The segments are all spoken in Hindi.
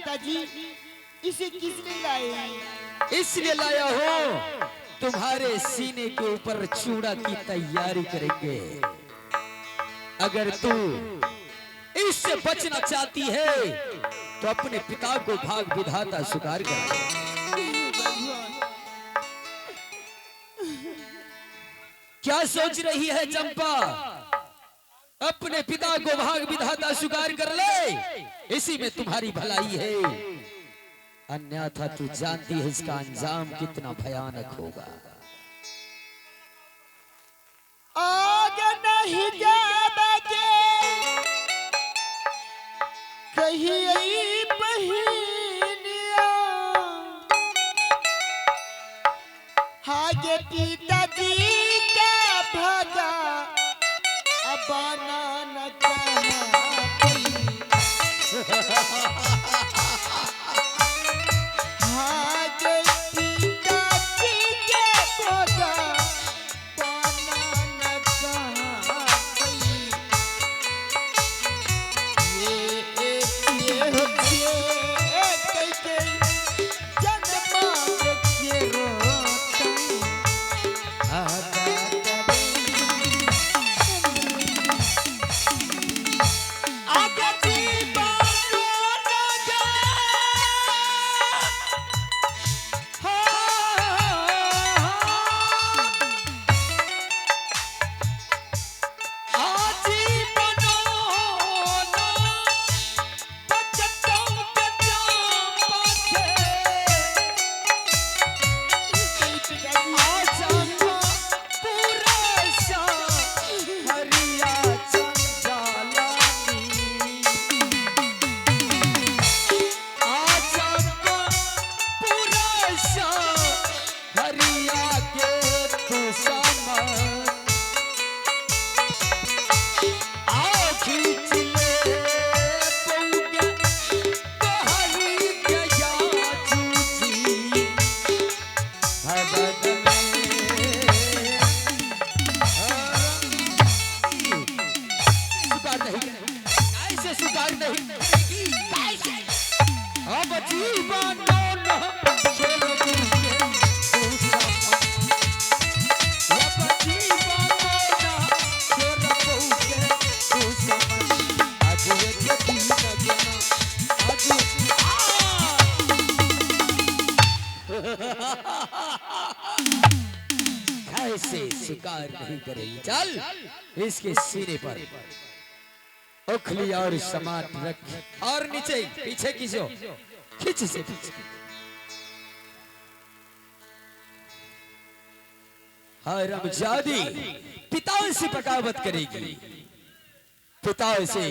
पिताजी, इसे किसने लाए? इसलिए लाया हो तुम्हारे सीने के ऊपर चूड़ा की तैयारी करेंगे। अगर तू इससे बचना चाहती है तो अपने पिता को भाग विधाता स्वीकार कर। क्या सोच रही है चंपा? अपने पिता को भाग विधाता स्वीकार कर ले, इसी में तुम्हारी भलाई है। अन्यथा तू जानती है इसका अंजाम कितना भयानक होगा। आगे नहीं जाबे कहीं बहिनिया, हागे पिताजी का भगा अबाना न हागे पिताजी के भगा बाना न ऐसे शिकार नहीं करेगी। चल इसके सीने पर उखली और समाट रख और नीचे पीछे खींचो, खींच से पीछे। हरामजादी पिता से बगावत करेगी। पिता से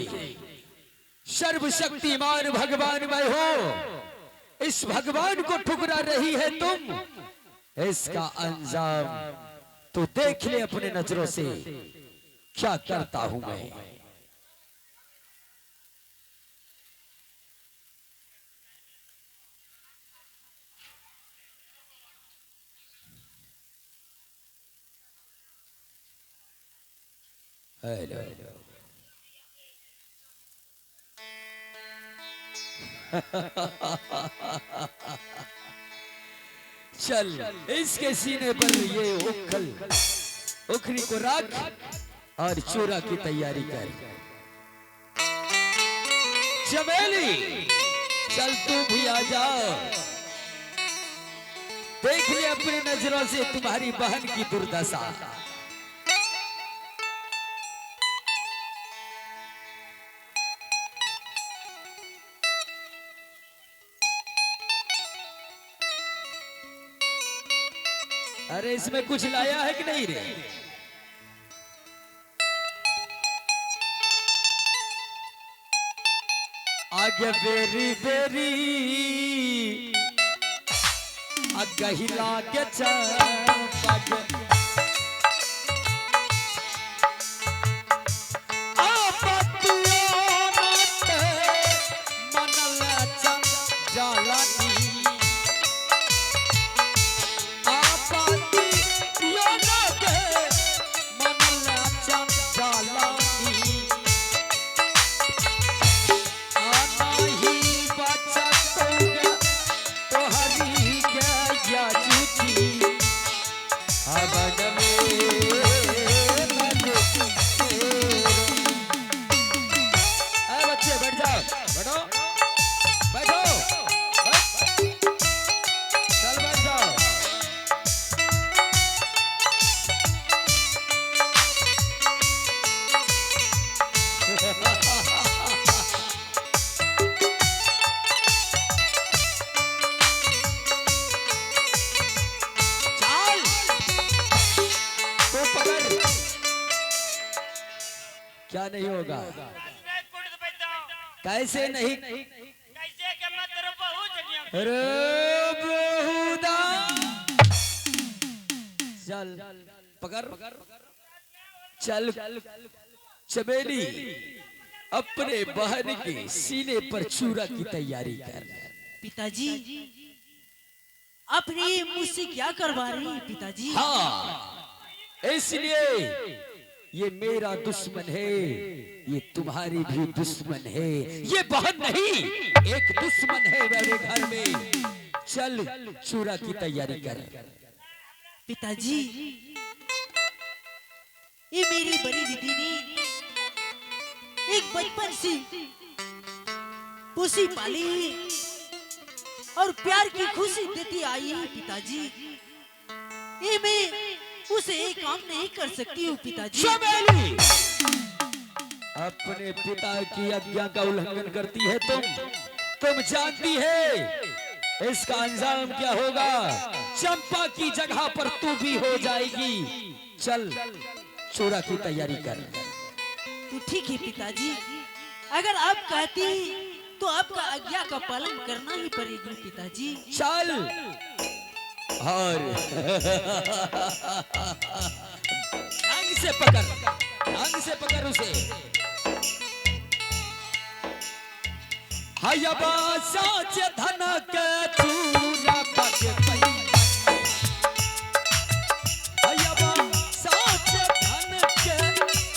सर्वशक्तिमान भगवान मैं हो, इस भगवान को ठुकरा रही है तुम। इसका अंजाम तो देख ले अपने नजरों से, क्या करता हूं मैं। हेलो चल इसके सीने पर ये उखरी को रख और चूरा की तैयारी कर। चमेली चल तू भी आ जाओ, देख ले अपनी नजरों से तुम्हारी बहन की दुर्दशा। अरे इसमें कुछ लाया है कि नहीं रे? आगे बेरी बेरी अगहिला के चंपा नहीं होगा। मैं कुट बैठा कैसे नहीं? कैसे के मैं तेरे बहुत जगह अरे बहुदा चल पकड़ चल चमेली अपने बहन के सीने पर चूरा की तैयारी कर। पिताजी आपने ये मुझसे क्या करवा रही है पिताजी? हाँ इसलिए ये मेरा दुश्मन है, ये तुम्हारी भी दुश्मन है, ये बहन नहीं एक दुश्मन है मेरे घर में। चल चूरा की तैयारी कर। पिताजी ये मेरी बड़ी दीदी ने एक बचपन से पोसी पाली है और प्यार की खुशी देती आई है पिताजी। ये मैं उसे एक काम नहीं कर सकती हूँ पिताजी। चमेली अपने पिता की आज्ञा का उल्लंघन करती है तुम जानती है इसका अंजाम क्या होगा। चंपा की जगह पर तू भी हो जाएगी। चल चोरा की तैयारी कर। तो ठीक है पिताजी, अगर आप कहती हैं तो आपका आज्ञा का पालन करना ही पड़ेगा पिताजी। चल और ढंग से पकड़ उसे। हयबा साच धन के चूरा पग पई। हयबा साच धन के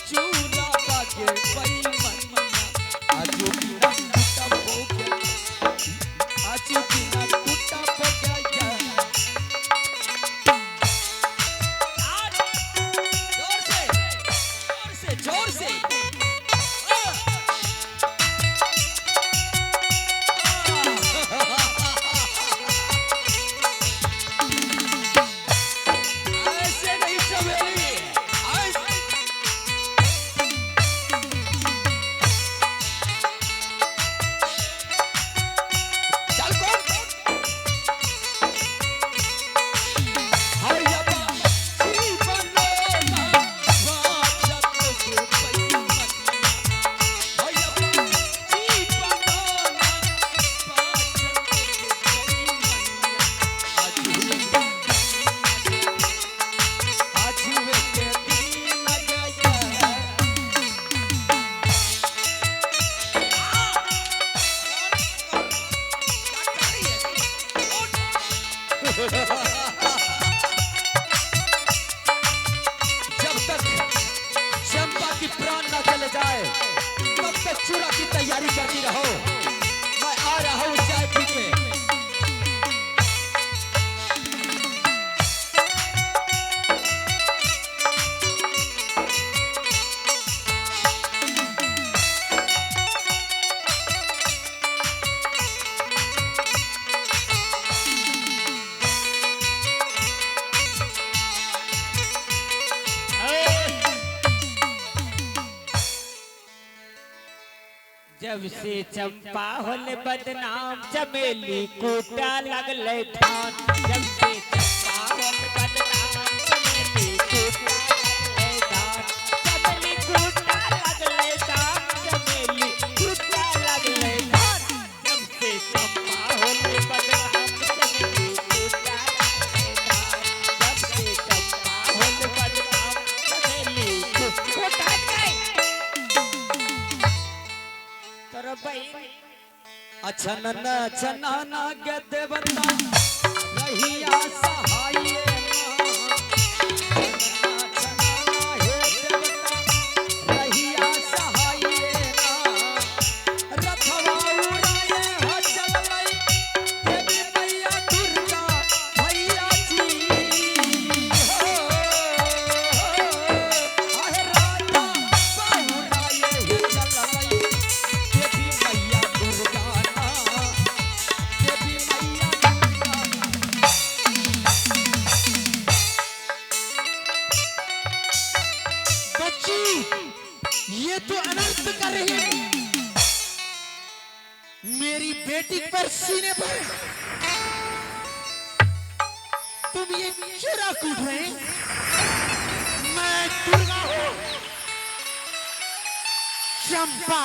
चूरा पग पई मन। आजू बिना टूटा हो गया, आजू बिना टूटा हो गया। जोर से ऐसे नहीं चमेली, चल कौन जब तक चंपा की प्राण न चले जाए तब तक चूरा की तैयारी करती रहो। मैं आ रहा हूँ चाय पी के। जब से चंपा होल बदनाम चमेली कूटा लगले धान। जब से चंपा होल बदनाम चमेली कूटा लगले धान। चमेली कूटा लगले धान, चमेली कूटा लगले धान। जब से चंपा होल बदनाम चमेली कूटा लगले धान। जब से चंपा होल बदनाम चमेली कूटा गई। अच्छा नन्ना चनाना के देवता रहिया सहाये ये तो अनर्थ कर रही है मेरी बेटी पर सीने पर तुम ये चूरा कूट रहे। मैं दुर्गा हूं, चंपा,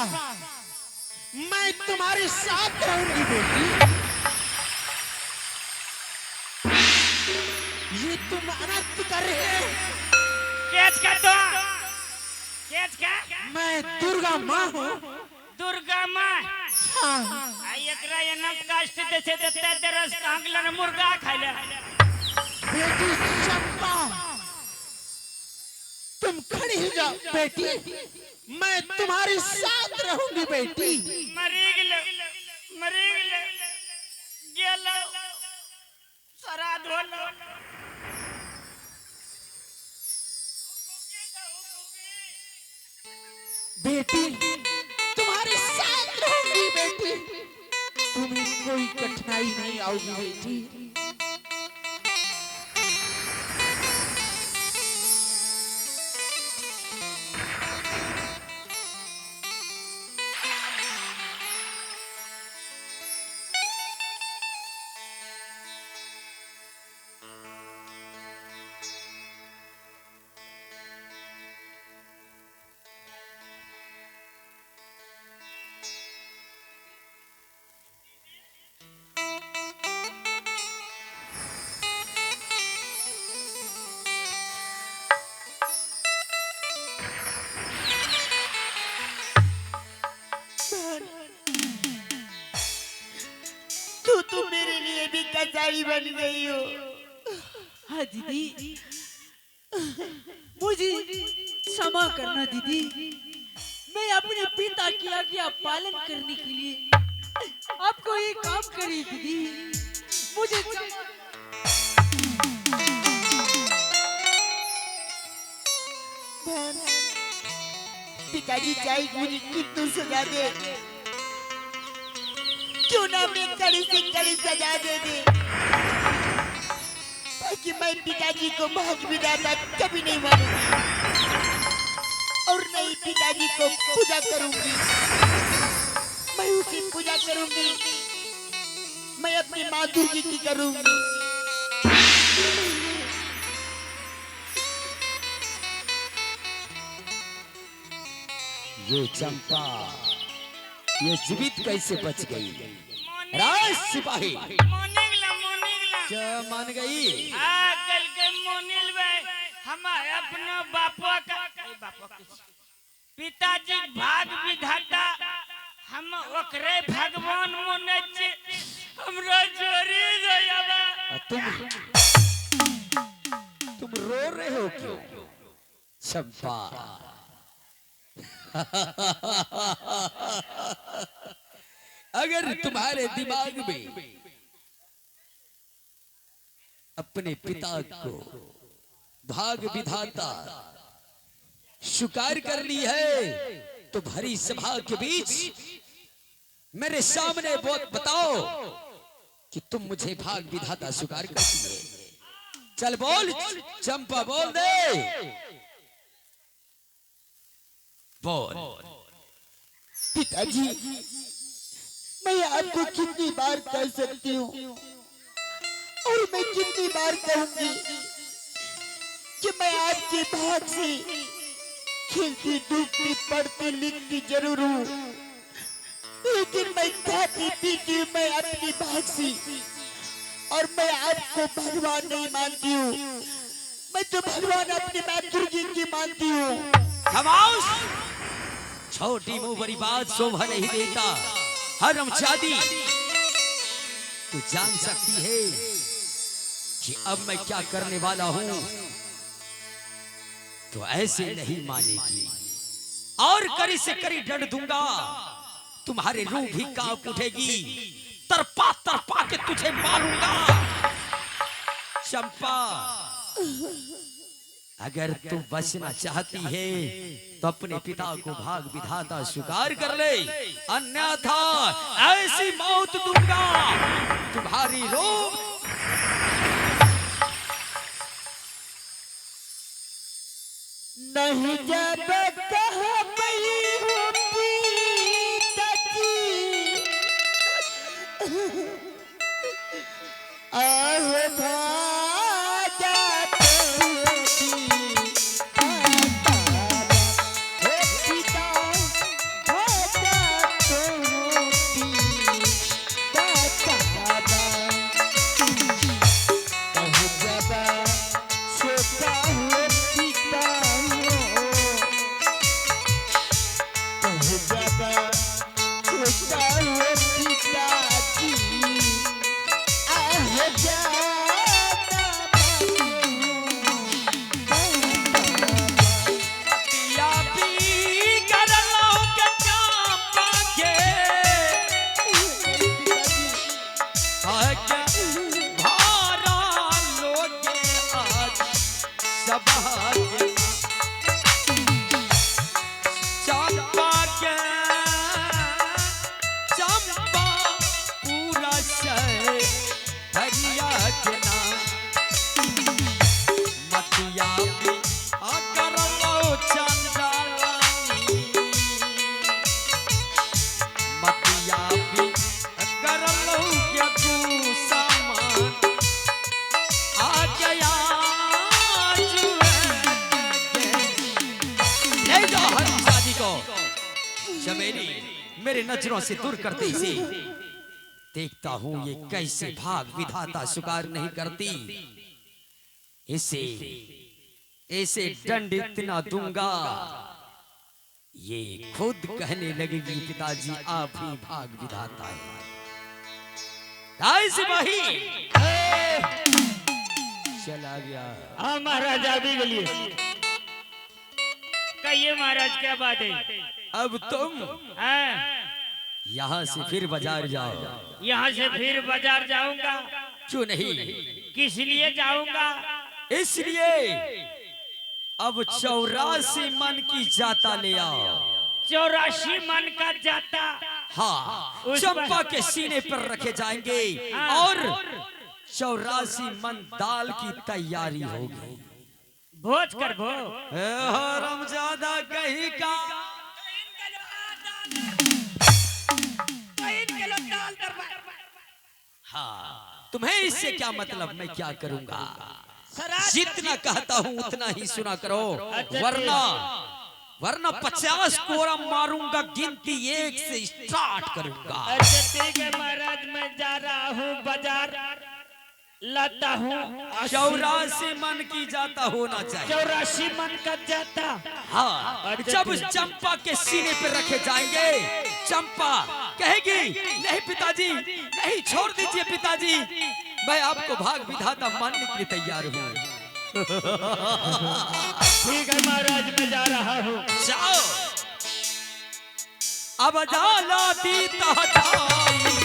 मैं तुम्हारे साथ रहूंगी बेटी। ये तुम अनर्थ कर रहे हैं। कैच का तो कैच का मैं दुर्गा माँ हूँ। दुर्गा माँ हाँ, आई एकरा ये न कष्ट देते देते दरस कांगला न मुर्गा खाइले। बेटी चंपा, तुम खड़ी हो जाओ बेटी, मैं तुम्हारे साथ रहूंगी बेटी। मरीगल गेलो सराद होलो। बेटी तुम्हारे साथ रहूंगी बेटी, तुम्हें कोई कठिनाई नहीं आऊगी बेटी। तू मेरे लिए भी कसाई बन गई हो। हाँ दीदी, मुझे क्षमा करना दीदी। मैं अपने पिता की आज्ञा पालन करने के लिए आपको ये काम करी दीदी। मुझे पिताजी चाहे मुझे कितनी सजा दे, क्यों ना मैं कड़ी से कड़ी सजा दे ताकि मैं पिताजी को भाग विधाता कभी नहीं मानूंगी और नहीं पिताजी को पूजा करूंगी। मैं उसकी पूजा करूंगी, मैं अपनी माँ दुर्गी की करूंगी। ये चंपा ये जीवित कैसे बच गई? राज सिपाही मोनिगला क्या मान गई? कल के मोनिल भाई हम अपना बापा का पिताजी भाग विधाता हम ओकरे भगवान मोने हमरा जोरी गयाबा। तुम रो रहे हो क्यों चंपा? अगर तुम्हारे दिमाग में अपने पिता को भाग विधाता स्वीकार कर ली है तो भरी सभा के बीच मेरे सामने बताओ कि तुम मुझे भाग विधाता स्वीकार करती है। चल बोल चंपा, बोल दे, बोल। पिताजी, मैं आपको कितनी बार कह सकती हूँ और मैं कितनी बार कहूंगी कि मैं आपके भाग से खेलती डूबती पढ़ती लिखती जरूर हूँ, लेकिन मैं खाती पीती मैं अपनी भाग से, और मैं आपको भगवान नहीं मानती हूँ। मैं तो भगवान अपनी माँ दुर्गी की मानती हूँ। खामोश! छोटी मुंह बड़ी बात शोभा नहीं देता। हरामजादी, तू जान सकती है कि अब मैं क्या करने वाला हूं, तो ऐसे नहीं मानेगी और करी से करी डर दूंगा। तुम्हारी रूह भी कांप उठेगी, तरपा तरपा के तुझे मारूंगा। चंपा, अगर तू बचना चाहती है तो अपने पिता को भाग विधाता स्वीकार कर ले, अन्यथा ऐसी मौत दूंगा तुम्हारी रूह। नहीं जब कह पई हो पिताजी, आह भाजा तो मेरे नजरों से दूर करते इसे। देखता हूं ये कैसे भाग विधाता स्वीकार नहीं करती। इसे ऐसे दंड इतना दूंगा, ये खुद कहने लगेगी पिताजी आप ही भाग विधाता है। काय सिपाही चला गया। हाँ महाराज अभी गलिए। कहिए महाराज क्या बात है? अब तुम हाँ, यहाँ से फिर बाजार जाओ। यहाँ से फिर बाजार जाऊंगा। क्यों नहीं? किस लिए जाऊंगा? इसलिए अब 84 मन की जाता ले आओ। 84 मन का जाता। हाँ, उस चंपा पर- के सीने पर रखे जाएंगे हाँ। और 84 मन दाल की तैयारी होगी। भोज कर भो। रमजादा कहीं का हाँ, तुम्हें इससे क्या मतलब? मैं क्या करूंगा? जितना कहता हूँ उतना ही सुना करो, वरना 50 कोरा मारूंगा, गिनती 1 से स्टार्ट करूंगा। अच्छा ठीक है महाराज, मैं जा रहा हूँ बाजार, लाता हूँ 84 मन की जाता होना चाहिए। 84 मन का जाता। हाँ, जब चंपा के सीने पे रखे जाएंगे, चंपा कहेगी नहीं पिताजी, नहीं, छोड़ दीजिए पिताजी, मैं आपको भाग विधाता मानने के लिए तैयार हूँ। ठीक है महाराज, मैं जा रहा हूँ। जाओ अब जाला दीता जाई।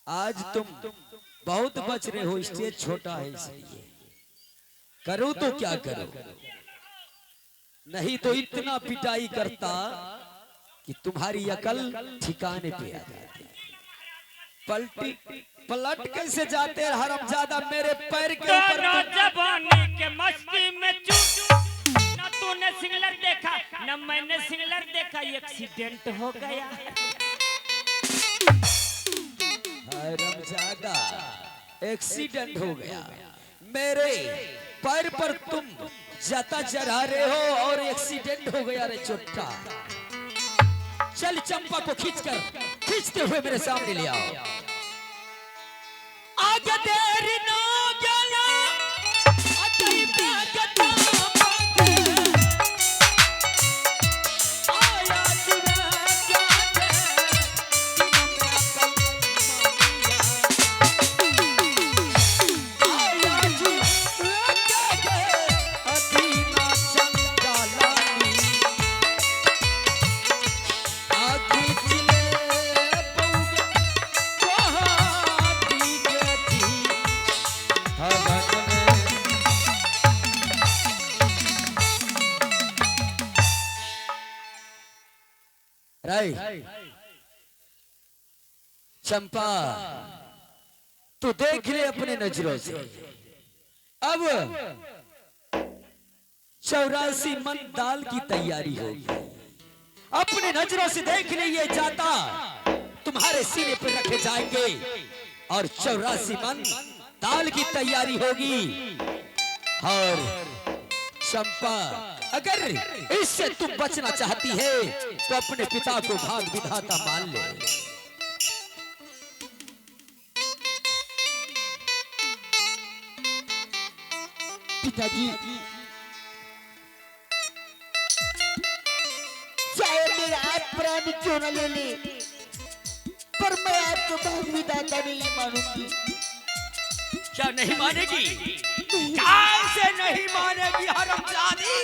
आज तुम बहुत बच रहे हो, स्टेज छोटा है इसलिए। करो तो क्या करो, नहीं तो इतना पिटाई करता कि तुम्हारी अकल ठिकाने पे आ जाती। पलट कैसे जाते हैं हरामजादा मेरे पैर के ऊपर। जवानी के मस्ती में चूक, न तूने सिंगलर देखा न मैंने सिंगलर देखा, एक्सीडेंट हो गया। हरामजादा एक्सीडेंट हो गया, मेरे पैर पर तुम जाता चढ़ा रहे हो और एक्सीडेंट हो गया। रे चुट्टा, चल चंपा को खींचते हुए मेरे सामने ले आओ। आगे देर ना गया अतई ताकता पाके आया जुड़ा जाते दिनों में अकल मानिया आया जुड़ा जाते अदीना चंडालानी आखी चिले पौगे वहाँ भीगे थी हवन में। चंपा तू देख ले अपने नजरों से, अब 84 मन दाल की तैयारी होगी। अपने नजरों से देख ले, ये जाता तुम्हारे सीने पर रखे जाएंगे और 84 मन दाल की तैयारी होगी। और चंपा अगर इससे तुम बचना चाहती है तो अपने पिता को भाग विधाता मान ले। पिताजी जान क्यों न ले ले, पर मैं आपको बाप विधाता नहीं मानूंगी। क्या नहीं मानेगी? कैसे नहीं मानेगी हरामजादी?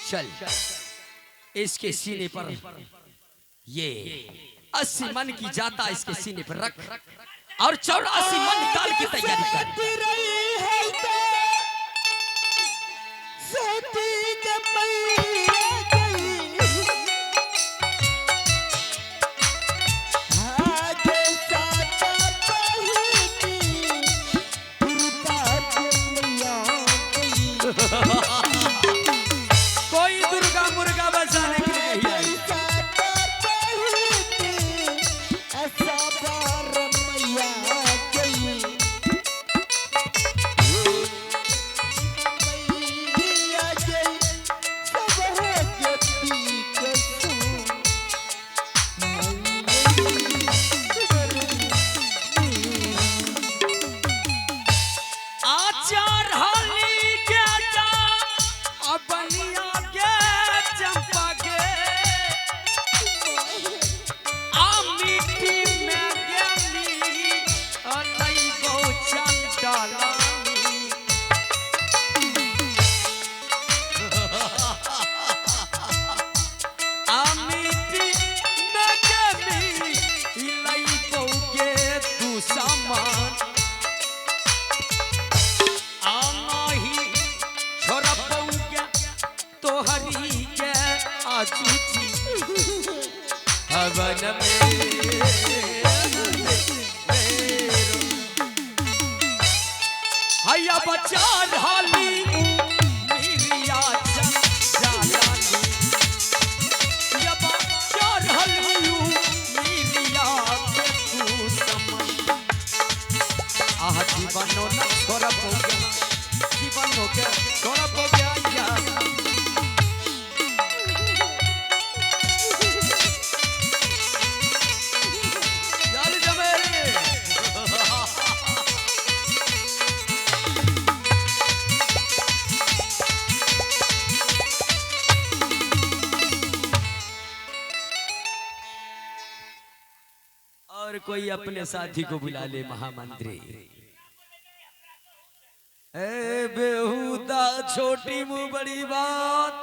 चल इसके सीने पर ये 80 मन की जाता इसके सीने पर रख और 84 मन डाल की तैयारी कर। कोई दुर्गा मुर्गा बचाने के लिए नहीं आई। हवन हैया बचा ढाली मेरिया जालानी या बचा ढाली मेरिया तू समझ आह जीवनो न छोड़ पोगे जीवनो के छोड़ पोगे यार और कोई अपने साथी को बुला ले महामंत्री। ए बेहुदा छोटी मुंह बड़ी बात।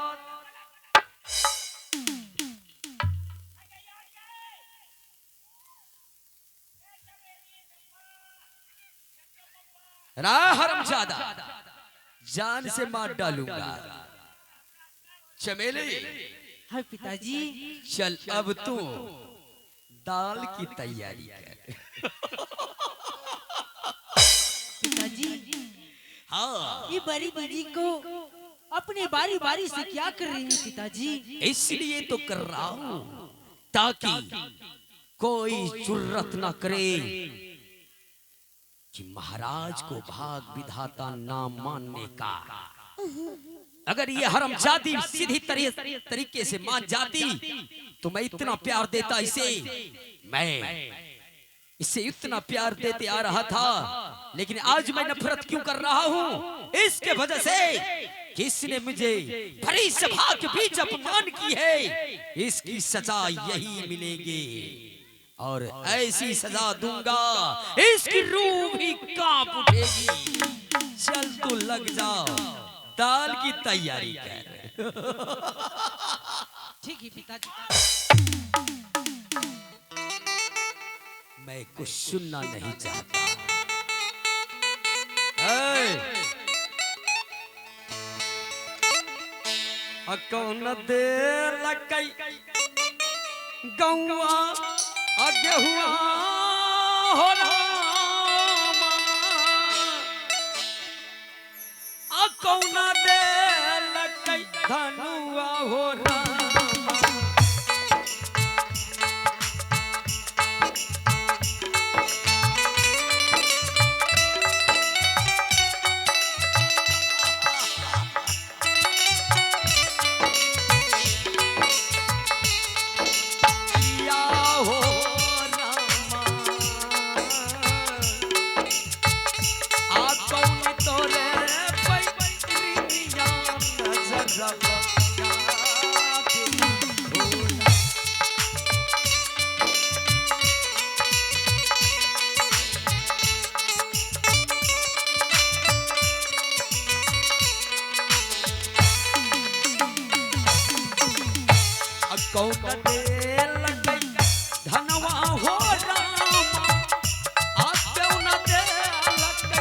हरामजादा जान से मार डालूंगा। चमेली हाँ पिताजी। चल अब तू दाल की तैयारी कर। पिताजी हाँ ये बड़ी दीदी को अपने बारी बारी से क्या कर रही है पिताजी? इसलिए तो कर रहा हूं ताकि कोई जुर्रत ना करे कि महाराज को भाग विधाता ना मानने का। अगर ये हरामजादी सीधी तरीके से मान जाती तो मैं इतना प्यार देता इसे। मैं इसे इतना प्यार देते आ रहा था, लेकिन आज मैं नफरत क्यों कर रहा हूँ? इसके वजह से किसने मुझे भरी सभा के बीच अपमान की है। इसकी सजा यही मिलेगी और ऐसी सजा दूंगा इसकी रूह भी कांप उठेगी। चल तू लग जा, दाल की तैयारी कर। ठीक है पिताजी। मैं कुछ सुनना नहीं चाहता। कौन दे लकई गौआ आगे हुआ हो रामा, कौन दे लकई धनुआ हो रामा। सब याद होला। कौन दे लगई धनवा हो रामा, आते न दे लगई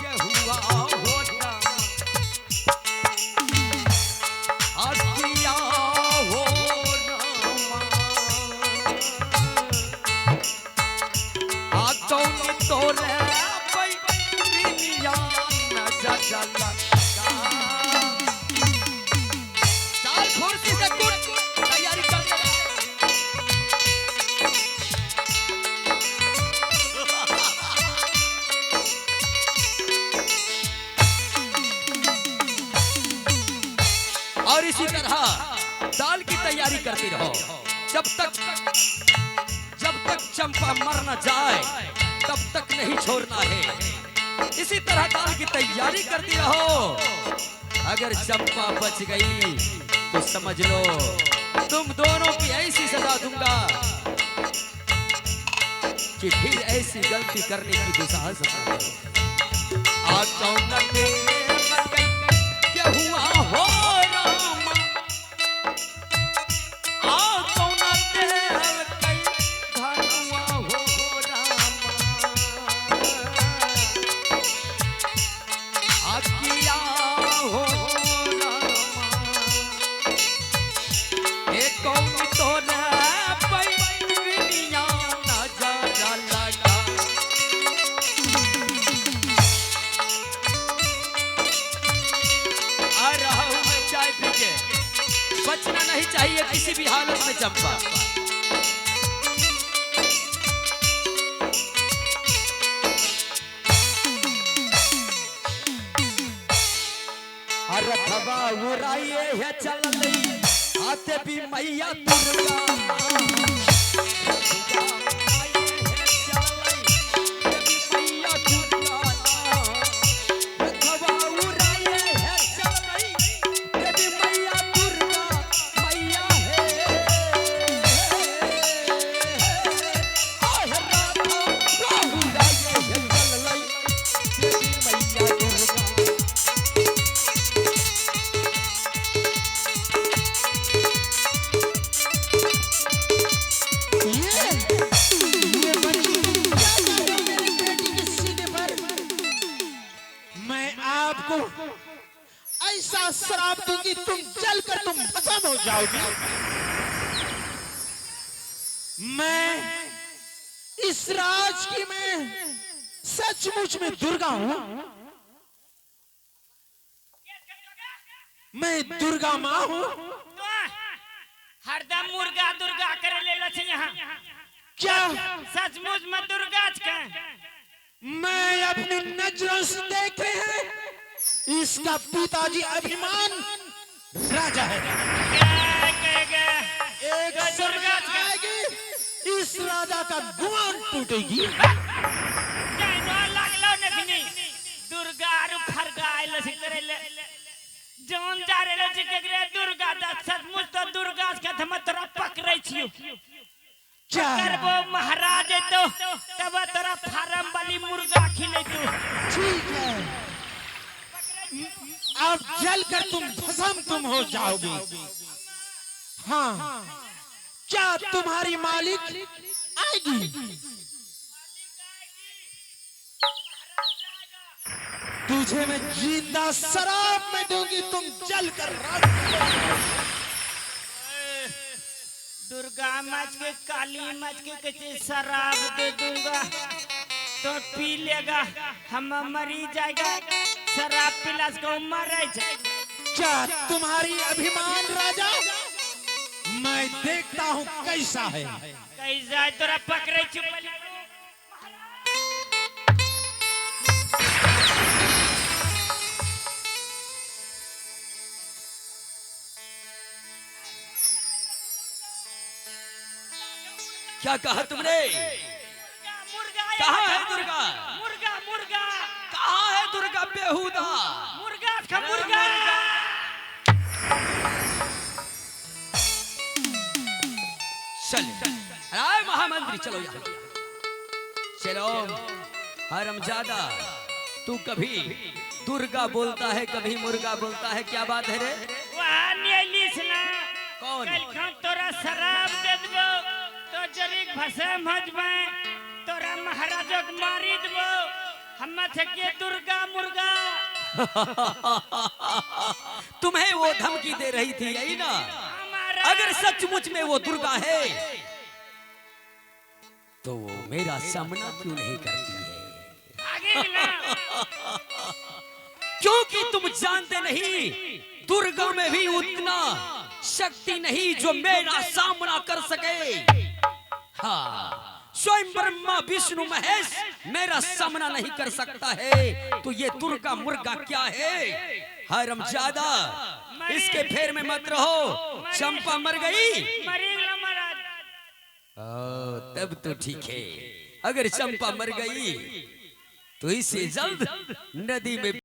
केहुआ हो रामा, आतिया हो रामा, आतौनी तोरे बैरिया न जला। चाल खुर्सी से कुट तैयारी कर ले। और इसी तरह दाल की तैयारी करती रहो जब तक चंपा मर न जाए तब तक नहीं छोड़ना है। इसी तरह दाल की तैयारी करती रहो। अगर चंपा बच गई तो समझ लो तुम दोनों की ऐसी सजा दूंगा कि फिर ऐसी गलती करने की दुस्साहस न करो। आज कौन दे क्या हुआ हो रामा, आज कौन दे धनुआ हो रामा, आज किया हो रामा, एक कौन तो न पैरिया न जा लगा। आ रहा हूं मैं चाय पी के, बचना नहीं चाहिए किसी भी हालत में चंपा। रथवा उड़ाइए है चल रही आते भी मैया दुर्गा, रथवा उड़ाइए है चल रही मैया दुर्गा, रथवा उड़ाइए है चल रही मैया दुर्गा, मैया है रथवा उड़ाइए है चल रही मैया दुर्गा। ऐसा श्राप दूंगी तुम जलकर तुम भस्म हो जाओगी। मैं इस राज की मैं सचमुच में दुर्गा हूं। मैं दुर्गा माँ हूं। हरदम मुर्गा दुर्गा करे लेला छे यहाँ। क्या सचमुच में दुर्गा छे? मैं अपनी नजरों से देखे हैं इसका पिताजी अभिमान राजा है। एक दुर्गा आएगी इस राजा का गुमान टूटेगी। दुर्गा फरगाइल करे जौन जा रे के दुर्गा सचमुच तो दुर्गा के हम तोरा पकड़ै छियो। करबो महाराज तो तब तोरा फार्म वाली मुर्गा खिले तू। ठीक है अब जलकर तुम भस्म तुम हो जाओगे। हाँ क्या तुम्हारी मालिक आएगी? तुझे मैं जिंदा शराब में दूंगी तुम जलकर राख। दुर्गा मच के काली मच के कचे शराब दे दूंगा तो पी लेगा, हम मरी जाएगा। शराब पिलास को मर जाएगा। क्या तुम्हारी अभिमान राजा? मैं देखता हूँ कैसा है। कैसा तोरा पकड़े चुप। क्या कहा तुमने? कहाँ है दुर्गा? मुर्गा मुर्गा कहाँ है दुर्गा बेहुदा? मुर्गा का मुर्गा। चल अरे महामंत्री चलो यहाँ चलो। हरमजादा तू कभी दुर्गा बोलता है कभी मुर्गा बोलता है, क्या बात है रे? वहाँ न्यायालय ना कौन? कल तोरा शराब दे दबो तो जरीक भसम हजबे तोरा महाराजो के मारी दबो हम थे के दुर्गा मुर्गा। तुम्हें वो धमकी दे रही थी यही ना? अगर सचमुच में वो दुर्गा है तो वो मेरा सामना क्यों नहीं करती है? आगे ना क्योंकि तुम जानते नहीं दुर्गा में भी उतना शक्ति नहीं जो मेरा सामना कर सके। हाँ, स्वयं ब्रह्मा विष्णु महेश मेरा सामना नहीं कर सकता है तो ये दुर्गा मुर्गा क्या है? हरमजादा इसके फेर में मत रहो। चंपा मर गई मरेगा महाराज। तब तो ठीक है। अगर चंपा मर गई तो इसे जल्द नदी में